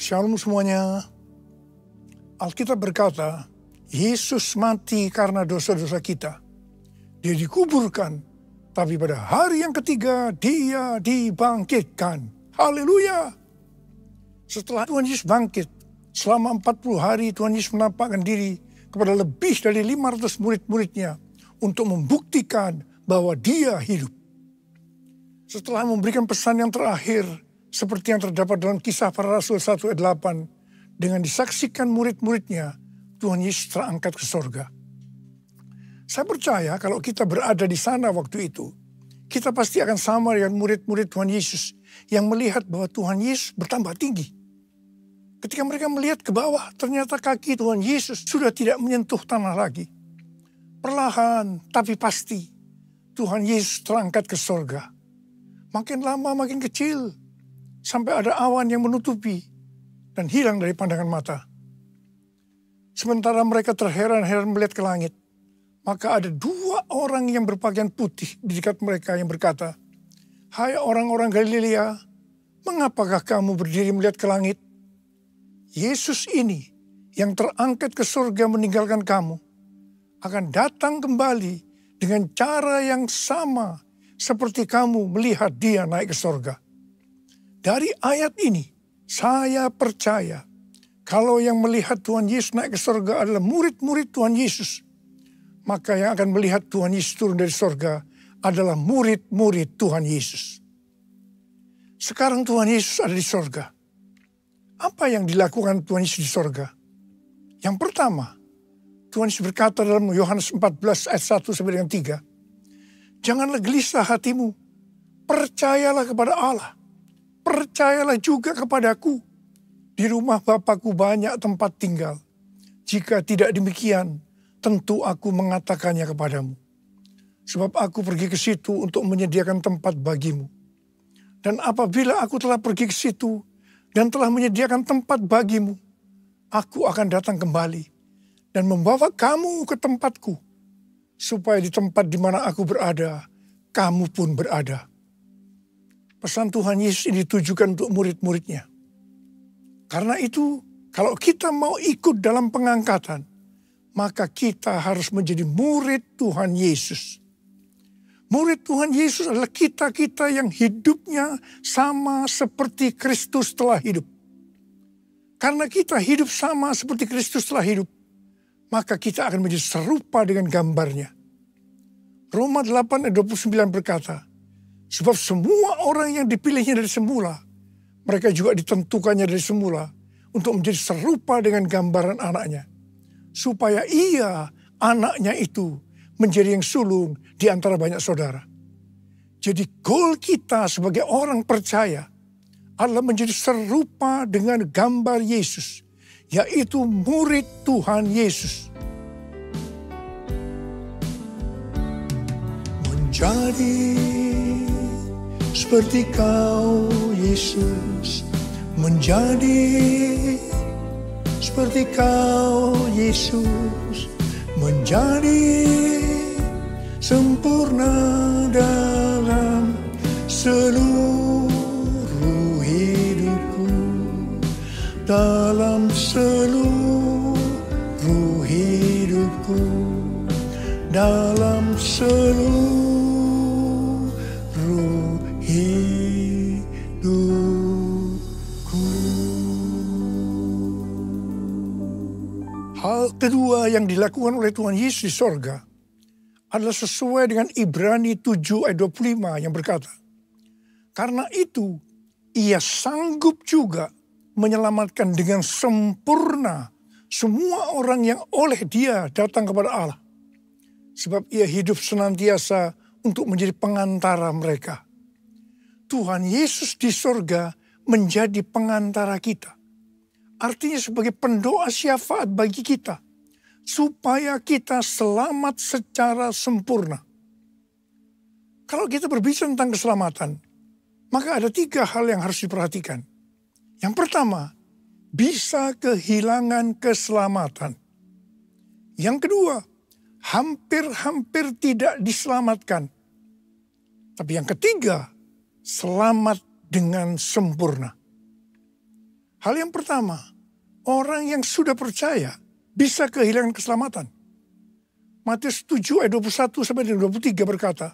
Shalom semuanya. Alkitab berkata, Yesus mati karena dosa-dosa kita. Dia dikuburkan, tapi pada hari yang ketiga dia dibangkitkan. Haleluya. Setelah Tuhan Yesus bangkit, selama 40 hari Tuhan Yesus menampakkan diri kepada lebih dari 500 murid-muridnya untuk membuktikan bahwa dia hidup. Setelah memberikan pesan yang terakhir, seperti yang terdapat dalam Kisah Para Rasul 1 ayat 8, dengan disaksikan murid-muridnya, Tuhan Yesus terangkat ke sorga. Saya percaya kalau kita berada di sana waktu itu, kita pasti akan sama dengan murid-murid Tuhan Yesus yang melihat bahwa Tuhan Yesus bertambah tinggi. Ketika mereka melihat ke bawah, ternyata kaki Tuhan Yesus sudah tidak menyentuh tanah lagi. Perlahan tapi pasti, Tuhan Yesus terangkat ke sorga. Makin lama makin kecil, sampai ada awan yang menutupi dan hilang dari pandangan mata. Sementara mereka terheran-heran melihat ke langit, maka ada 2 orang yang berpakaian putih di dekat mereka yang berkata, "Hai orang-orang Galilea, mengapakah kamu berdiri melihat ke langit? Yesus ini yang terangkat ke surga meninggalkan kamu, akan datang kembali dengan cara yang sama seperti kamu melihat dia naik ke surga." Dari ayat ini, saya percaya kalau yang melihat Tuhan Yesus naik ke surga adalah murid-murid Tuhan Yesus, maka yang akan melihat Tuhan Yesus turun dari surga adalah murid-murid Tuhan Yesus. Sekarang Tuhan Yesus ada di surga. Apa yang dilakukan Tuhan Yesus di surga? Yang pertama, Tuhan Yesus berkata dalam Yohanes 14 ayat 1 sampai dengan 3, "Janganlah gelisah hatimu, percayalah kepada Allah. Percayalah juga kepadaku. Di rumah Bapa-Ku banyak tempat tinggal. Jika tidak demikian, tentu aku mengatakannya kepadamu. Sebab aku pergi ke situ untuk menyediakan tempat bagimu. Dan apabila aku telah pergi ke situ dan telah menyediakan tempat bagimu, aku akan datang kembali dan membawa kamu ke tempatku, supaya di tempat di mana aku berada, kamu pun berada." Pesan Tuhan Yesus ini ditujukan untuk murid-muridnya. Karena itu, kalau kita mau ikut dalam pengangkatan, maka kita harus menjadi murid Tuhan Yesus. Murid Tuhan Yesus adalah kita-kita yang hidupnya sama seperti Kristus telah hidup. Karena kita hidup sama seperti Kristus telah hidup, maka kita akan menjadi serupa dengan gambarnya. Roma 8 ayat 29 berkata, "Sebab semua orang yang dipilihnya dari semula, mereka juga ditentukannya dari semula untuk menjadi serupa dengan gambaran anaknya. Supaya ia, anaknya itu, menjadi yang sulung di antara banyak saudara." Jadi goal kita sebagai orang percaya adalah menjadi serupa dengan gambar Yesus, yaitu murid Tuhan Yesus. Menjadi seperti Kau, Yesus, menjadi seperti Kau, Yesus, menjadi sempurna dalam seluruh hidupku, dalam seluruh hidupku, dalam seluruh hal kedua yang dilakukan oleh Tuhan Yesus di sorga adalah sesuai dengan Ibrani 7 ayat 25 yang berkata, "Karena itu ia sanggup juga menyelamatkan dengan sempurna semua orang yang oleh dia datang kepada Allah. Sebab ia hidup senantiasa untuk menjadi pengantara mereka." Tuhan Yesus di sorga menjadi pengantara kita. Artinya sebagai pendoa syafaat bagi kita, supaya kita selamat secara sempurna. Kalau kita berbicara tentang keselamatan, maka ada 3 hal yang harus diperhatikan. Yang pertama, bisa kehilangan keselamatan. Yang kedua, hampir-hampir tidak diselamatkan. Tapi yang ketiga, selamat dengan sempurna. Hal yang pertama, orang yang sudah percaya bisa kehilangan keselamatan. Matius 7 ayat 21 sampai 23 berkata,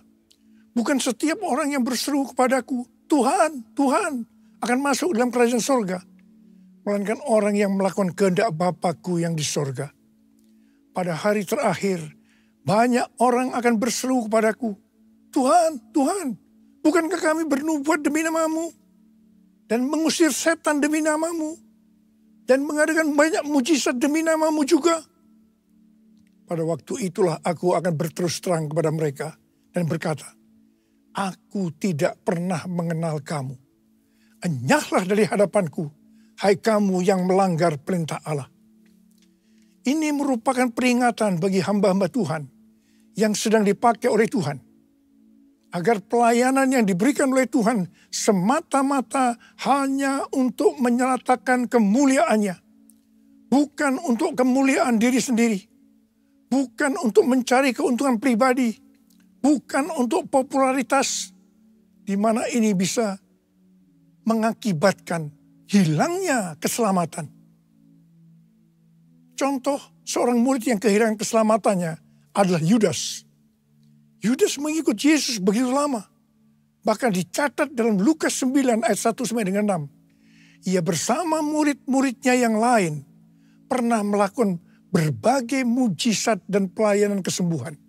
bukan setiap orang yang berseru kepadaku, Tuhan, Tuhan, akan masuk dalam kerajaan sorga, melainkan orang yang melakukan kehendak Bapa-Ku yang di sorga. Pada hari terakhir, banyak orang akan berseru kepadaku, Tuhan, Tuhan, bukankah kami bernubuat demi nama-Mu, dan mengusir setan demi nama-Mu, dan mengadakan banyak mujizat demi nama-Mu juga? Pada waktu itulah aku akan berterus terang kepada mereka dan berkata, aku tidak pernah mengenal kamu. Enyahlah dari hadapanku, hai kamu yang melanggar perintah Allah. Ini merupakan peringatan bagi hamba-hamba Tuhan yang sedang dipakai oleh Tuhan. Agar pelayanan yang diberikan oleh Tuhan semata-mata hanya untuk menyatakan kemuliaannya. Bukan untuk kemuliaan diri sendiri. Bukan untuk mencari keuntungan pribadi. Bukan untuk popularitas. Di mana ini bisa mengakibatkan hilangnya keselamatan. Contoh seorang murid yang kehilangan keselamatannya adalah Yudas. Yudas mengikut Yesus begitu lama. Bahkan dicatat dalam Lukas 9 ayat 1 sampai dengan 6. Ia bersama murid-muridnya yang lain pernah melakukan berbagai mujizat dan pelayanan kesembuhan.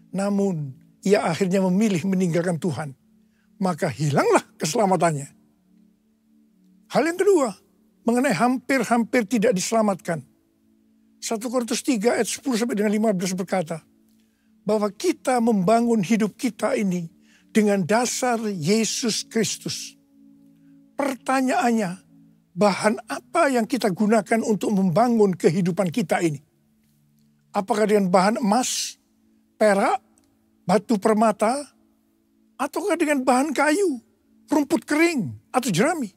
Namun ia akhirnya memilih meninggalkan Tuhan. Maka hilanglah keselamatannya. Hal yang kedua, mengenai hampir-hampir tidak diselamatkan. 1 Korintus 3 ayat 10 sampai dengan 15 berkata, bahwa kita membangun hidup kita ini dengan dasar Yesus Kristus. Pertanyaannya, bahan apa yang kita gunakan untuk membangun kehidupan kita ini? Apakah dengan bahan emas, perak, batu permata, ataukah dengan bahan kayu, rumput kering, atau jerami?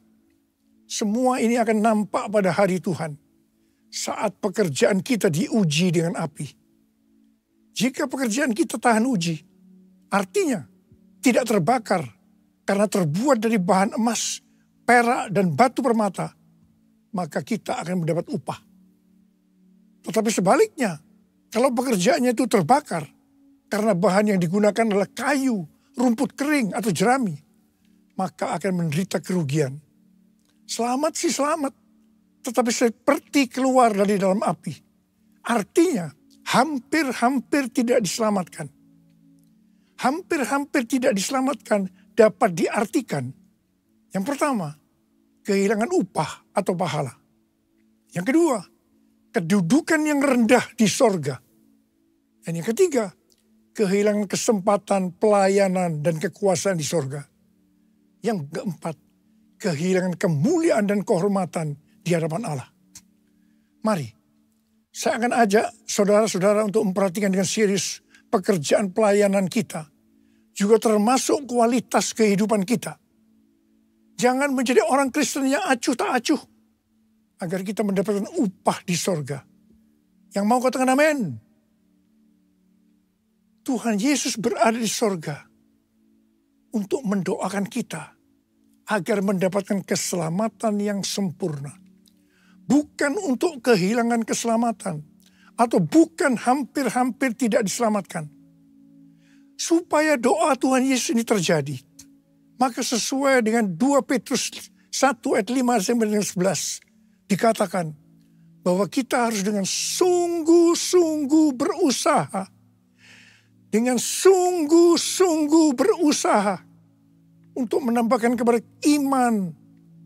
Semua ini akan nampak pada hari Tuhan saat pekerjaan kita diuji dengan api. Jika pekerjaan kita tahan uji, artinya tidak terbakar karena terbuat dari bahan emas, perak, dan batu permata, maka kita akan mendapat upah. Tetapi sebaliknya, kalau pekerjaannya itu terbakar karena bahan yang digunakan adalah kayu, rumput kering, atau jerami, maka akan menderita kerugian. Selamat sih selamat, tetapi seperti keluar dari dalam api. Artinya, hampir-hampir tidak diselamatkan. Hampir-hampir tidak diselamatkan dapat diartikan. Yang pertama, kehilangan upah atau pahala. Yang kedua, kedudukan yang rendah di sorga. Dan yang ketiga, kehilangan kesempatan pelayanan dan kekuasaan di sorga. Yang keempat, kehilangan kemuliaan dan kehormatan di hadapan Allah. Mari, saya akan ajak saudara-saudara untuk memperhatikan dengan serius pekerjaan pelayanan kita. Juga termasuk kualitas kehidupan kita. Jangan menjadi orang Kristen yang acuh tak acuh. Agar kita mendapatkan upah di sorga. Yang mau katakan amin. Tuhan Yesus berada di sorga. Untuk mendoakan kita. Agar mendapatkan keselamatan yang sempurna. Bukan untuk kehilangan keselamatan. Atau bukan hampir-hampir tidak diselamatkan. Supaya doa Tuhan Yesus ini terjadi. Maka sesuai dengan 2 Petrus 1 ayat 5 sampai 11. Dikatakan bahwa kita harus dengan sungguh-sungguh berusaha. Dengan sungguh-sungguh berusaha. Untuk menambahkan kepada iman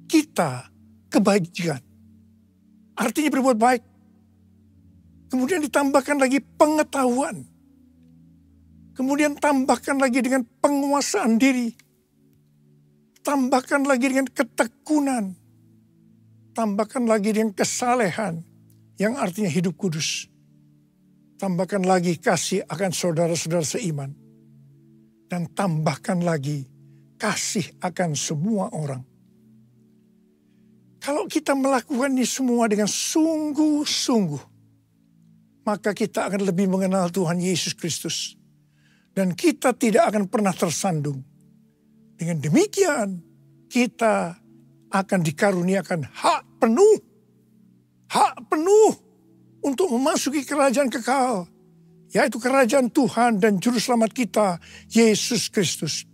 kita kebaikan. Artinya berbuat baik. Kemudian ditambahkan lagi pengetahuan. Kemudian tambahkan lagi dengan penguasaan diri. Tambahkan lagi dengan ketekunan. Tambahkan lagi dengan kesalehan. Yang artinya hidup kudus. Tambahkan lagi kasih akan saudara-saudara seiman. Dan tambahkan lagi kasih akan semua orang. Kalau kita melakukan ini semua dengan sungguh-sungguh, maka kita akan lebih mengenal Tuhan Yesus Kristus. Dan kita tidak akan pernah tersandung. Dengan demikian, kita akan dikaruniakan hak penuh untuk memasuki kerajaan kekal, yaitu kerajaan Tuhan dan Juru Selamat kita, Yesus Kristus.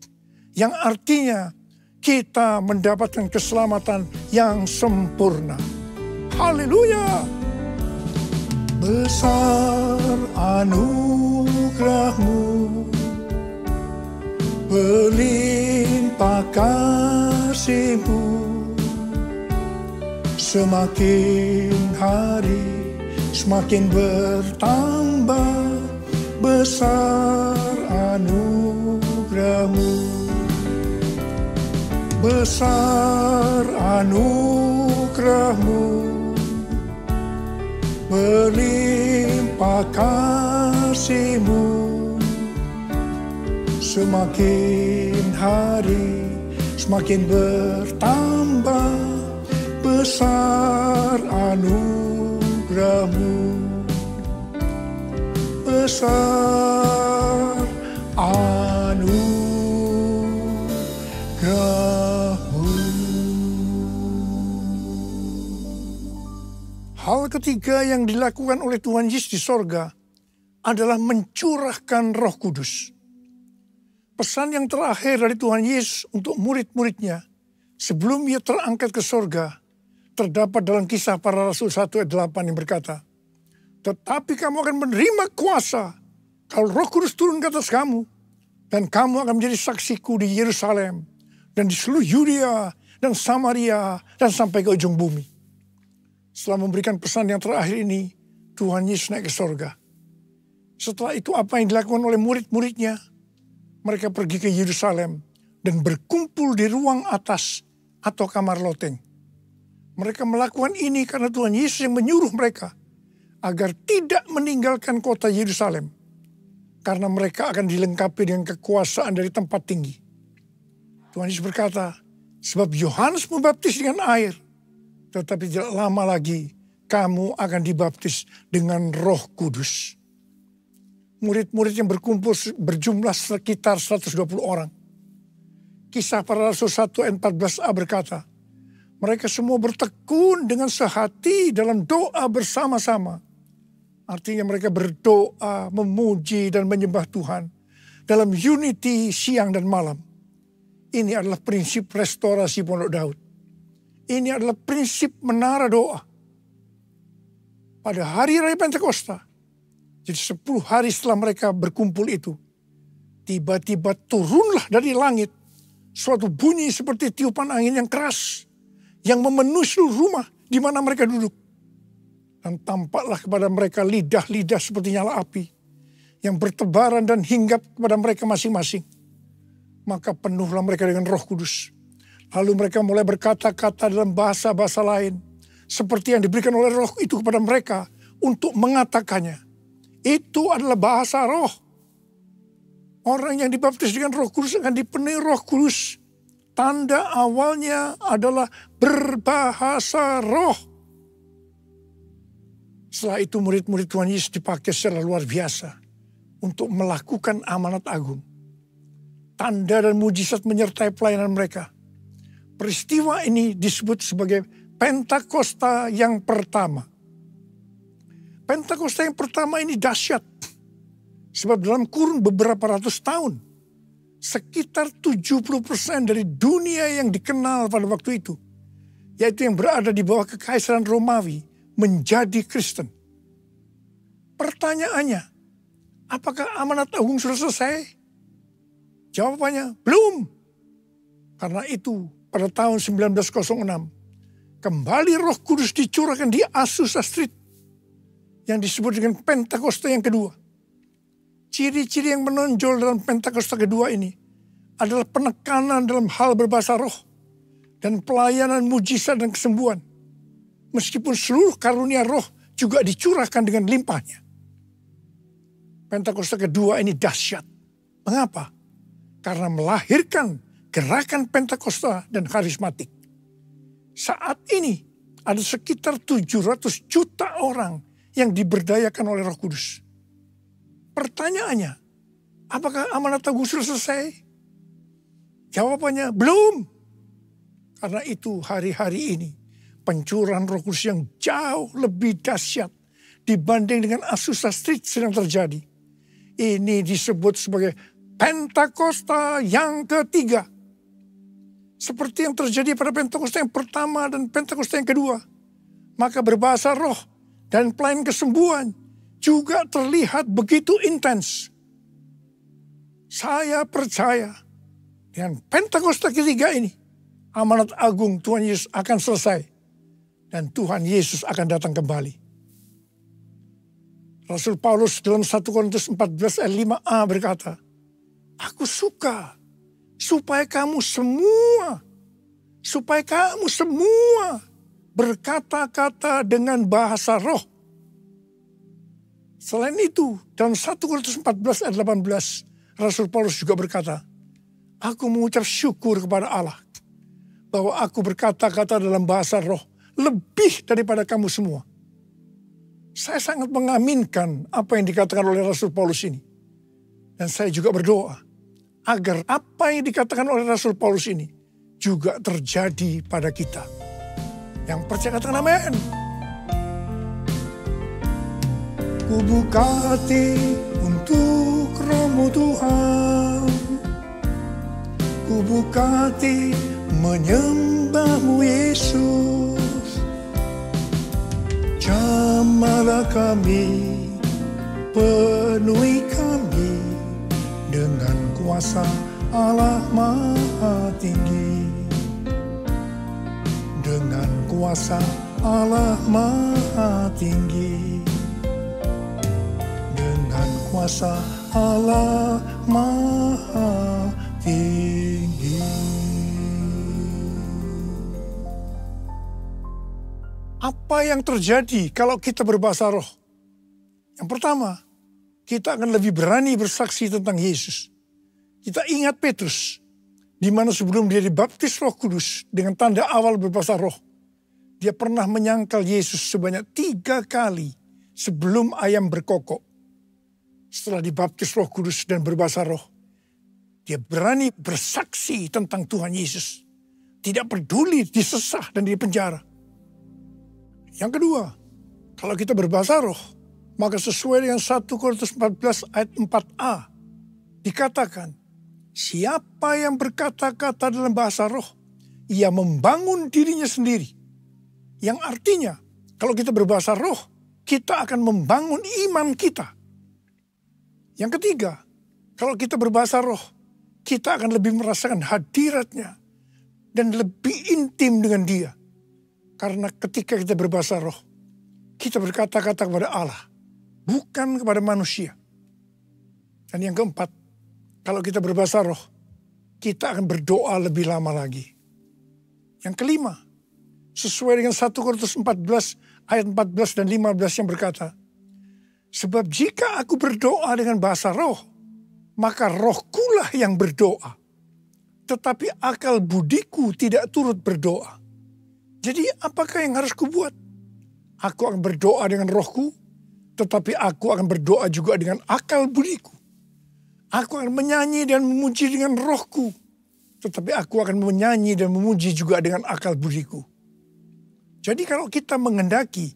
Yang artinya kita mendapatkan keselamatan yang sempurna. Haleluya! Besar anugerah-Mu, berlimpah kasih-Mu, semakin hari semakin bertambah. Besar anugerah-Mu, besar anugerah-Mu, berlimpah kasih-Mu, semakin hari semakin bertambah. Besar anugerah-Mu, besar anugerah-Mu. Hal ketiga yang dilakukan oleh Tuhan Yesus di sorga adalah mencurahkan Roh Kudus. Pesan yang terakhir dari Tuhan Yesus untuk murid-muridnya sebelum ia terangkat ke sorga terdapat dalam Kisah Para Rasul 1 ayat 8 yang berkata, tetapi kamu akan menerima kuasa kalau Roh Kudus turun ke atas kamu, dan kamu akan menjadi saksiku di Yerusalem dan di seluruh Yudea dan Samaria dan sampai ke ujung bumi. Setelah memberikan pesan yang terakhir ini, Tuhan Yesus naik ke sorga. Setelah itu apa yang dilakukan oleh murid-muridnya? Mereka pergi ke Yerusalem dan berkumpul di ruang atas atau kamar loteng. Mereka melakukan ini karena Tuhan Yesus yang menyuruh mereka agar tidak meninggalkan kota Yerusalem, karena mereka akan dilengkapi dengan kekuasaan dari tempat tinggi. Tuhan Yesus berkata, sebab Yohanes membaptis dengan air, tetapi tidak lama lagi kamu akan dibaptis dengan Roh Kudus. Murid-murid yang berkumpul berjumlah sekitar 120 orang. Kisah Para Rasul 1 ayat 14a berkata, mereka semua bertekun dengan sehati dalam doa bersama-sama. Artinya mereka berdoa, memuji dan menyembah Tuhan dalam unity siang dan malam. Ini adalah prinsip restorasi Pondok Daud. Ini adalah prinsip menara doa. Pada hari Raya Pentakosta, jadi 10 hari setelah mereka berkumpul itu, tiba-tiba turunlah dari langit suatu bunyi seperti tiupan angin yang keras, yang memenuhi seluruh rumah di mana mereka duduk. Dan tampaklah kepada mereka lidah-lidah seperti nyala api, yang bertebaran dan hinggap kepada mereka masing-masing. Maka penuhlah mereka dengan Roh Kudus. Lalu mereka mulai berkata-kata dalam bahasa-bahasa lain, seperti yang diberikan oleh Roh itu kepada mereka untuk mengatakannya. Itu adalah bahasa roh. Orang yang dibaptis dengan Roh Kudus akan dipenuhi Roh Kudus. Tanda awalnya adalah berbahasa roh. Setelah itu murid-murid Tuhan Yesus dipakai secara luar biasa untuk melakukan amanat agung. Tanda dan mujizat menyertai pelayanan mereka. Peristiwa ini disebut sebagai Pentakosta yang pertama. Pentakosta yang pertama ini dahsyat. Sebab dalam kurun beberapa ratus tahun, sekitar 70% dari dunia yang dikenal pada waktu itu, yaitu yang berada di bawah kekaisaran Romawi, menjadi Kristen. Pertanyaannya, apakah amanat agung sudah selesai? Jawabannya, belum. Karena itu, pada tahun 1906, kembali Roh Kudus dicurahkan di Azusa Street, yang disebut dengan Pentakosta yang kedua. Ciri-ciri yang menonjol dalam Pentakosta kedua ini adalah penekanan dalam hal berbahasa roh dan pelayanan mujizat dan kesembuhan. Meskipun seluruh karunia roh juga dicurahkan dengan limpahnya. Pentakosta kedua ini dahsyat. Mengapa? Karena melahirkan gerakan Pentakosta dan karismatik. Saat ini ada sekitar 700 juta orang yang diberdayakan oleh Roh Kudus. Pertanyaannya, apakah amanat agung sudah selesai? Jawabannya, belum. Karena itu hari-hari ini pencurahan Roh Kudus yang jauh lebih dahsyat dibanding dengan Azusa Street sedang terjadi. Ini disebut sebagai Pentakosta yang ketiga. Seperti yang terjadi pada Pentakosta yang pertama dan Pentakosta yang kedua. Maka berbahasa roh dan pelayanan kesembuhan juga terlihat begitu intens. Saya percaya dengan Pentakosta ketiga ini, amanat agung Tuhan Yesus akan selesai. Dan Tuhan Yesus akan datang kembali. Rasul Paulus dalam 1 Korintus 14 ayat 5a berkata, aku suka supaya kamu semua berkata-kata dengan bahasa roh. Selain itu, dalam 1 Korintus 14 ayat 18, Rasul Paulus juga berkata, aku mengucap syukur kepada Allah bahwa aku berkata-kata dalam bahasa roh lebih daripada kamu semua. Saya sangat mengaminkan apa yang dikatakan oleh Rasul Paulus ini. Dan saya juga berdoa agar apa yang dikatakan oleh Rasul Paulus ini juga terjadi pada kita. Yang percaya katakan amin. Ku buka hati untuk Roh-Mu Tuhan. Ku buka hati menyembah-Mu Yesus. Jamahlah kami, penuhi kami dengan kuasa Allah Maha Tinggi. Dengan kuasa Allah Maha Tinggi. Dengan kuasa Allah Maha Tinggi. Apa yang terjadi kalau kita berbahasa roh? Yang pertama, kita akan lebih berani bersaksi tentang Yesus. Kita ingat Petrus, di mana sebelum dia dibaptis Roh Kudus dengan tanda awal berbahasa roh, dia pernah menyangkal Yesus sebanyak 3 kali sebelum ayam berkokok. Setelah dibaptis Roh Kudus dan berbahasa roh, dia berani bersaksi tentang Tuhan Yesus. Tidak peduli disesah dan dipenjara. Yang kedua, kalau kita berbahasa roh, maka sesuai dengan 1 Korintus 14 ayat 4a, dikatakan, siapa yang berkata-kata dalam bahasa roh, ia membangun dirinya sendiri. Yang artinya, kalau kita berbahasa roh, kita akan membangun iman kita. Yang ketiga, kalau kita berbahasa roh, kita akan lebih merasakan hadiratnya dan lebih intim dengan dia. Karena ketika kita berbahasa roh, kita berkata-kata kepada Allah, bukan kepada manusia. Dan yang keempat, kalau kita berbahasa roh, kita akan berdoa lebih lama lagi. Yang kelima, sesuai dengan 1 Korintus 14 ayat 14 dan 15 yang berkata, sebab jika aku berdoa dengan bahasa roh, maka rohkulah yang berdoa. Tetapi akal budiku tidak turut berdoa. Jadi apakah yang harus kubuat? Aku akan berdoa dengan rohku, tetapi aku akan berdoa juga dengan akal budiku. Aku akan menyanyi dan memuji dengan rohku, tetapi aku akan menyanyi dan memuji juga dengan akal budiku. Jadi kalau kita menghendaki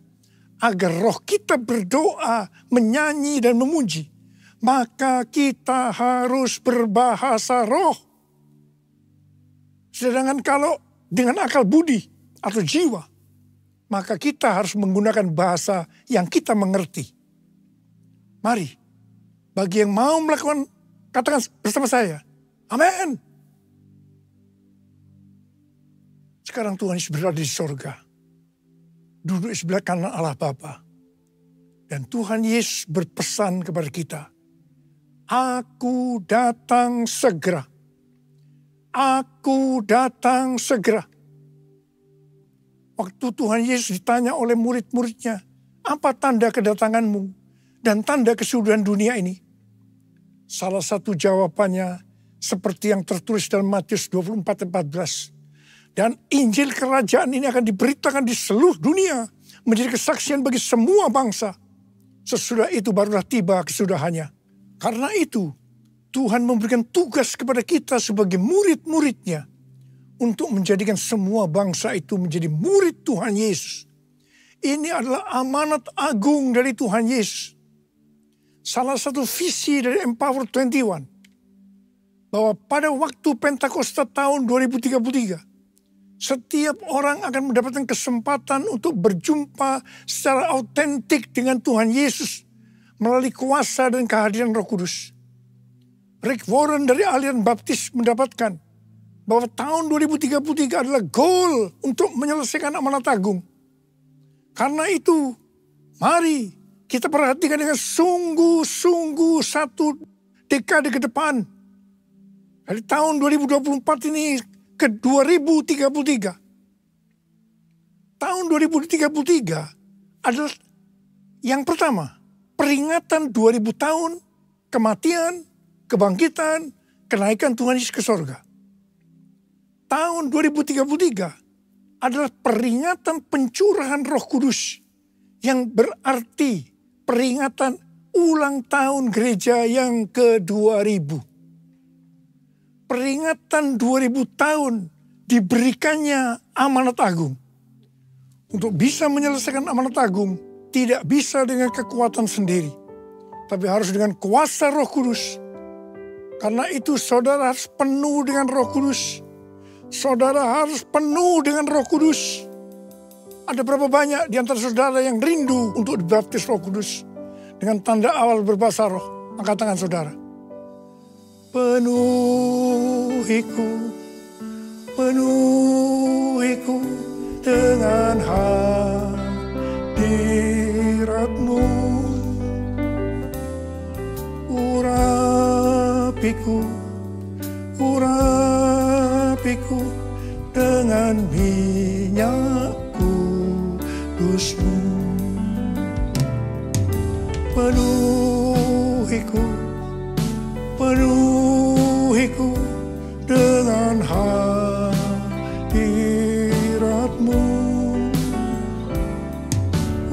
agar roh kita berdoa, menyanyi dan memuji, maka kita harus berbahasa roh. Sedangkan kalau dengan akal budi atau jiwa, maka kita harus menggunakan bahasa yang kita mengerti. Mari, bagi yang mau melakukan, katakan bersama saya, amin. Sekarang Tuhan Yesus berada di sorga, duduk di sebelah kanan Allah Bapa. Dan Tuhan Yesus berpesan kepada kita, aku datang segera. Aku datang segera. Waktu Tuhan Yesus ditanya oleh murid-muridnya, apa tanda kedatanganmu dan tanda kesudahan dunia ini? Salah satu jawabannya seperti yang tertulis dalam Matius 24:14. Dan Injil kerajaan ini akan diberitakan di seluruh dunia, menjadi kesaksian bagi semua bangsa. Sesudah itu barulah tiba kesudahannya. Karena itu, Tuhan memberikan tugas kepada kita sebagai murid-muridnya untuk menjadikan semua bangsa itu menjadi murid Tuhan Yesus. Ini adalah amanat agung dari Tuhan Yesus. Salah satu visi dari Empower 21. Bahwa pada waktu Pentakosta tahun 2033. Setiap orang akan mendapatkan kesempatan untuk berjumpa secara autentik dengan Tuhan Yesus. Melalui kuasa dan kehadiran Roh Kudus. Rick Warren dari aliran baptis mendapatkan bahwa tahun 2033 adalah goal untuk menyelesaikan amanat agung. Karena itu, mari kita perhatikan dengan sungguh-sungguh satu dekade ke depan. Dari tahun 2024 ini ke 2033. Tahun 2033 adalah yang pertama, peringatan 2000 tahun kematian, kebangkitan, kenaikan Tuhan Yesus ke sorga. Tahun 2033 adalah peringatan pencurahan Roh Kudus yang berarti peringatan ulang tahun gereja yang ke-2000. Peringatan 2000 tahun diberikannya amanat agung. Untuk bisa menyelesaikan amanat agung tidak bisa dengan kekuatan sendiri, tapi harus dengan kuasa Roh Kudus. Karena itu saudara harus penuh dengan Roh Kudus. Saudara harus penuh dengan Roh Kudus. Ada berapa banyak di antara saudara yang rindu untuk dibaptis Roh Kudus dengan tanda awal berbahasa roh? Angkat tangan saudara. Penuhiku, penuhiku dengan hadirat-Mu. Urapiku, urapiku dengan minyak kudus-Mu. Penuhiku, penuhiku dengan hadirat-Mu.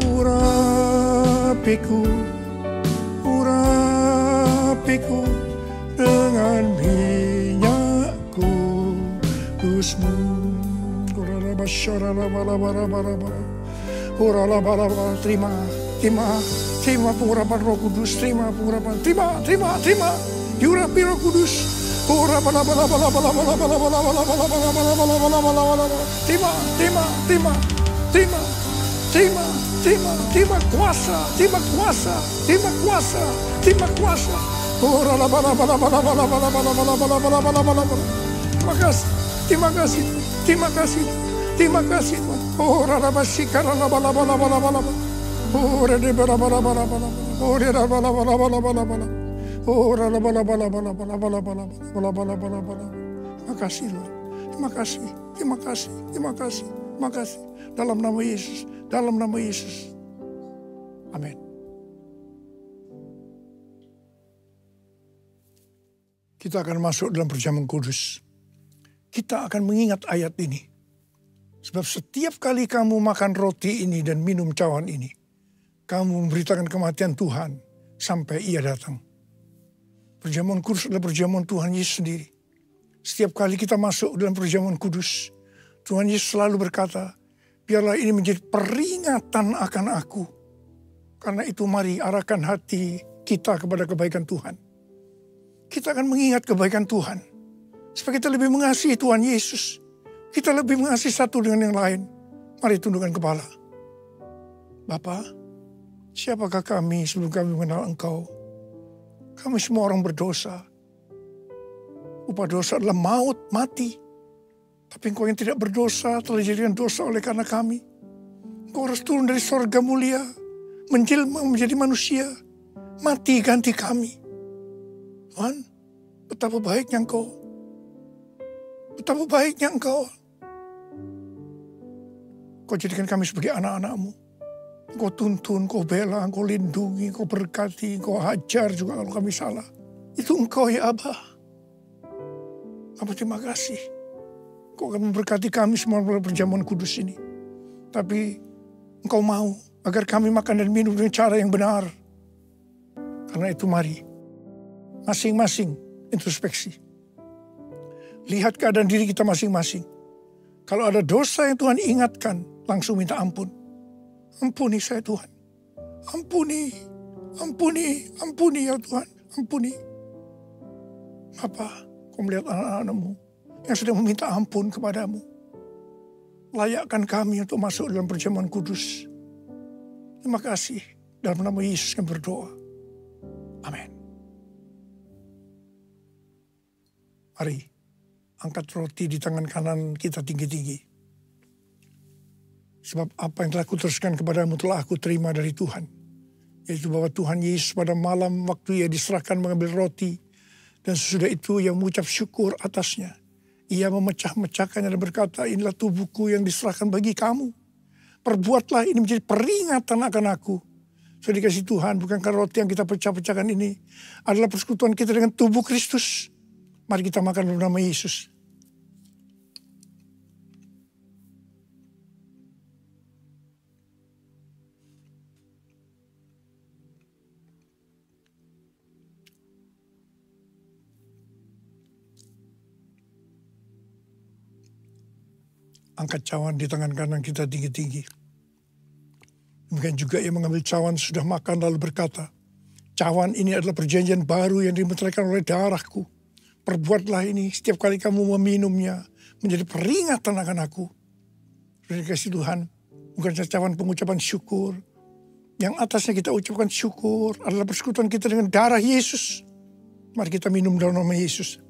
Urapiku, urapiku dengan minyak kudus-Mu. Terima, terima, terima pengurapan Roh Kudus, terima pengurapan, terima. Diurapi Roh Kudus. Terima kuasa. Terima kuasa. Terima kasih. Terima kasih Tuhan. Terima kasih. Dalam nama Yesus. Amin. Kita akan masuk dalam perjamuan kudus. Kita akan mengingat ayat ini. Sebab setiap kali kamu makan roti ini dan minum cawan ini, kamu memberitakan kematian Tuhan sampai Ia datang. Perjamuan kudus adalah perjamuan Tuhan Yesus sendiri. Setiap kali kita masuk dalam perjamuan kudus, Tuhan Yesus selalu berkata, biarlah ini menjadi peringatan akan aku. Karena itu mari arahkan hati kita kepada kebaikan Tuhan. Kita akan mengingat kebaikan Tuhan. Supaya kita lebih mengasihi Tuhan Yesus. Kita lebih mengasihi satu dengan yang lain. Mari tundukkan kepala. Bapa, siapakah kami sebelum kami mengenal Engkau? Kami semua orang berdosa. Upah dosa adalah maut, mati. Tapi Engkau yang tidak berdosa telah dijadikan dosa oleh karena kami. Engkau harus turun dari sorga mulia, menjelma menjadi manusia, mati ganti kami. Tuhan, betapa baiknya Engkau. Betapa baiknya Engkau. Kau jadikan kami sebagai anak-anak-Mu. Kau tuntun, kau bela, kau lindungi, kau berkati, kau hajar juga kalau kami salah. Itu Engkau ya Abah. Abah terima kasih. Kau akan memberkati kami semua dalam perjamuan kudus ini. Tapi Engkau mau agar kami makan dan minum dengan cara yang benar. Karena itu mari, masing-masing introspeksi. Lihat keadaan diri kita masing-masing. Kalau ada dosa yang Tuhan ingatkan, langsung minta ampun. Ampuni saya Tuhan. Ampuni, ampuni, ampuni ya Tuhan. Ampuni. Bapa, kau melihat anak-anakmu yang sedang meminta ampun kepadamu. Layakkan kami untuk masuk dalam perjamuan kudus. Terima kasih. Dalam nama Yesus kami berdoa. Amin. Mari, angkat roti di tangan kanan kita tinggi-tinggi. Sebab apa yang telah kuteruskan kepadamu telah aku terima dari Tuhan. Yaitu bahwa Tuhan Yesus pada malam waktu ia diserahkan mengambil roti. Dan sesudah itu ia mengucap syukur atasnya. Ia memecah-mecahkannya dan berkata, inilah tubuhku yang diserahkan bagi kamu. Perbuatlah ini menjadi peringatan akan aku. Sudah dikasih Tuhan, bukankah roti yang kita pecah-pecahkan ini adalah persekutuan kita dengan tubuh Kristus. Mari kita makan dalam nama Yesus. Angkat cawan di tangan kanan kita tinggi-tinggi. Demikian juga ia mengambil cawan sudah makan lalu berkata, cawan ini adalah perjanjian baru yang dimeteraikan oleh darahku. Perbuatlah ini setiap kali kamu meminumnya menjadi peringatan akan aku. Sudah dikasih Tuhan, bukan saja cawan pengucapan syukur. Yang atasnya kita ucapkan syukur adalah persekutuan kita dengan darah Yesus. Mari kita minum dalam nama Yesus.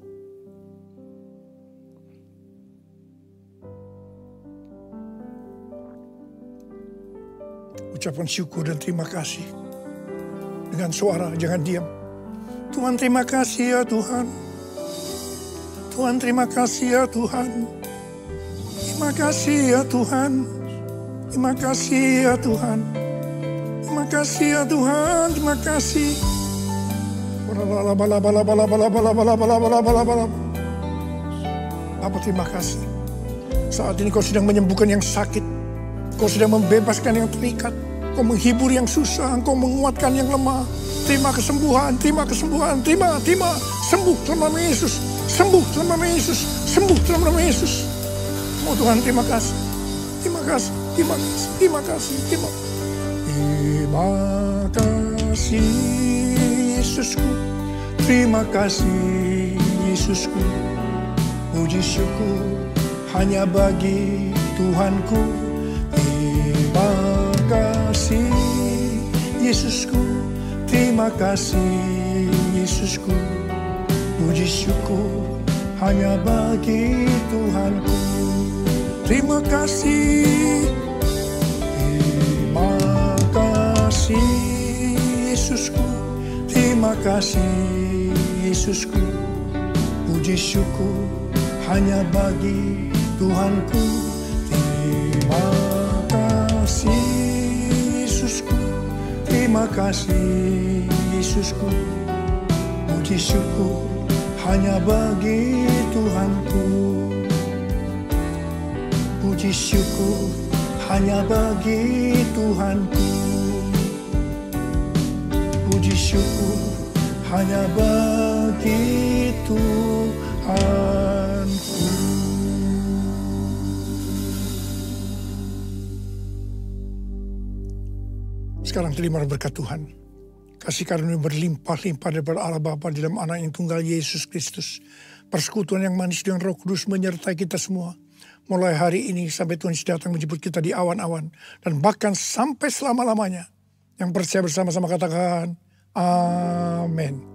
Ucapkan syukur dan terima kasih. Dengan suara, jangan diam. Tuhan terima kasih ya Tuhan. Tuhan terima kasih ya Tuhan. Terima kasih ya Tuhan. Terima kasih ya Tuhan. Terima kasih ya Tuhan. Terima kasih. Bapa terima kasih. Saat ini kau sedang menyembuhkan yang sakit. Kau sedang membebaskan yang terikat. Kau menghibur yang susah. Kau menguatkan yang lemah. Terima kesembuhan, terima kesembuhan, terima. Sembuh dalam nama Yesus. Sembuh dalam nama Yesus. Sembuh dalam nama Yesus. Oh Tuhan terima kasih. Terima kasih, terima kasih, terima kasih, terima kasih Yesusku. Terima kasih Yesusku. Puji syukur hanya bagi Tuhanku. Terima kasih Yesusku. Terima kasih Yesusku. Puji syukur hanya bagi Tuhanku. Terima kasih. Terima kasih Yesusku. Terima kasih Yesusku. Puji syukur hanya bagi Tuhanku. Terima kasih Yesusku. Terima kasih Yesusku. Puji syukur hanya bagi Tuhanku. Puji syukur hanya bagi Tuhanku. Puji syukur hanya bagi Tuhanku. Sekarang terima berkat Tuhan. Kasih karunia berlimpah-limpah daripada Allah Bapa di dalam anak yang tunggal Yesus Kristus. Persekutuan yang manis dengan Roh Kudus menyertai kita semua. Mulai hari ini sampai Tuhan Yesus datang menjemput kita di awan-awan. Dan bahkan sampai selama-lamanya. Yang percaya bersama-sama katakan, amin.